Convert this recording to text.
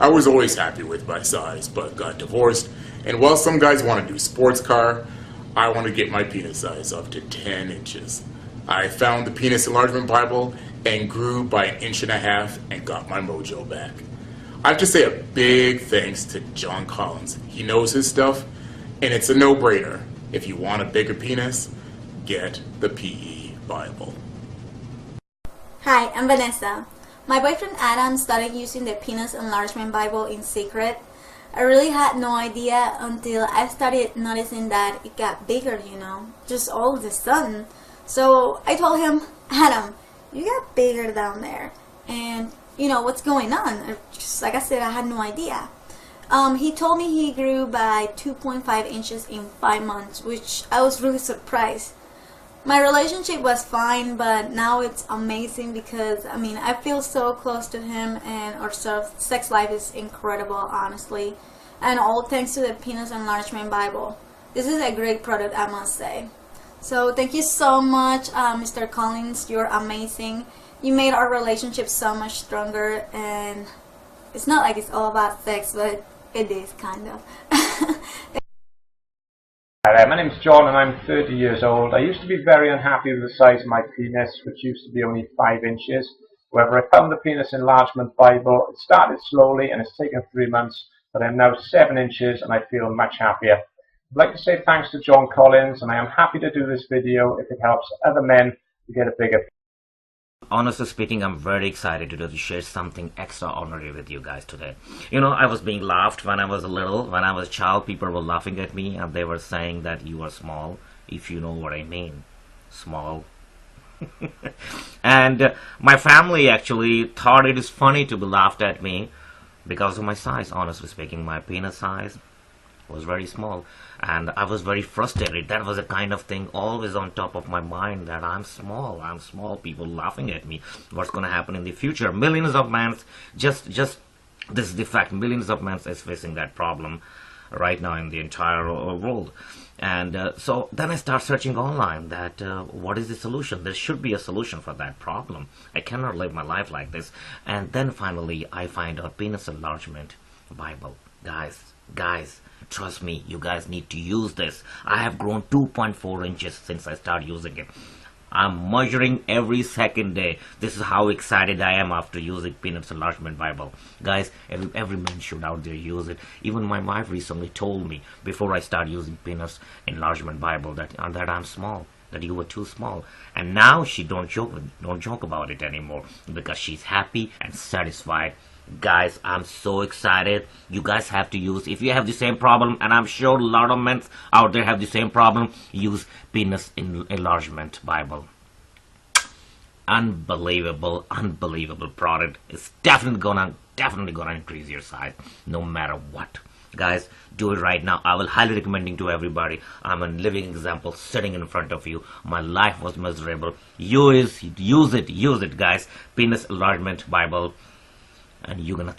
I was always happy with my size, but got divorced, and while some guys want to do sports car, I want to get my penis size up to 10 inches. I found the Penis Enlargement Bible and grew by 1.5 inches and got my mojo back. I have to say a big thanks to John Collins. He knows his stuff, and it's a no-brainer. If you want a bigger penis, get the PE Bible. Hi, I'm Vanessa. My boyfriend Adam started using the Penis Enlargement Bible in secret. I really had no idea until I started noticing that it got bigger, just all of a sudden. So I told him, Adam, you got bigger down there. And, what's going on? Just like I said, I had no idea. He told me he grew by 2.5 inches in 5 months, which I was really surprised. My relationship was fine, but now it's amazing because, I feel so close to him, and our sex life is incredible, honestly. And all thanks to the Penis Enlargement Bible. This is a great product, I must say. So thank you so much, Mr. Collins. You're amazing. You made our relationship so much stronger, and it's not like it's all about sex, but it is kind of. Hi there, my name's John and I'm 30 years old. I used to be very unhappy with the size of my penis, which used to be only 5 inches. However, I found the Penis Enlargement Bible. It started slowly and it's taken 3 months, but I'm now 7 inches and I feel much happier. I'd like to say thanks to John Collins, and I am happy to do this video if it helps other men to get a bigger penis. Honestly speaking, I'm very excited to share something extraordinary with you guys today. I was being laughed when I was little. When I was a child, people were laughing at me and they were saying that you are small, if you know what I mean. Small. And my family actually thought it is funny to be laughed at me because of my size. Honestly speaking, my penis size was very small and I was very frustrated. That was a kind of thing always on top of my mind, that I'm small, people laughing at me. What's going to happen in the future? Millions of men, just this is the fact, millions of men is facing that problem right now in the entire world. And so then I start searching online that what is the solution? There should be a solution for that problem. I cannot live my life like this. And then finally I find a Penis Enlargement Bible. Guys, trust me, you guys need to use this. I have grown 2.4 inches since I started using it. I'm measuring every second day. This is how excited I am after using Penis Enlargement Bible. Guys, every man should out there use it. Even my wife recently told me before I started using Penis Enlargement Bible that I'm small, that you were too small. And now she don't joke about it anymore because she's happy and satisfied. Guys, I'm so excited. You guys have to use, if you have the same problem, and I'm sure a lot of men out there have the same problem, use Penis Enlargement Bible. Unbelievable product. It's definitely gonna increase your size no matter what. Guys, do it right now. I will highly recommending to everybody. I'm a living example sitting in front of you. My life was miserable. Use it guys. Penis Enlargement Bible. And you're gonna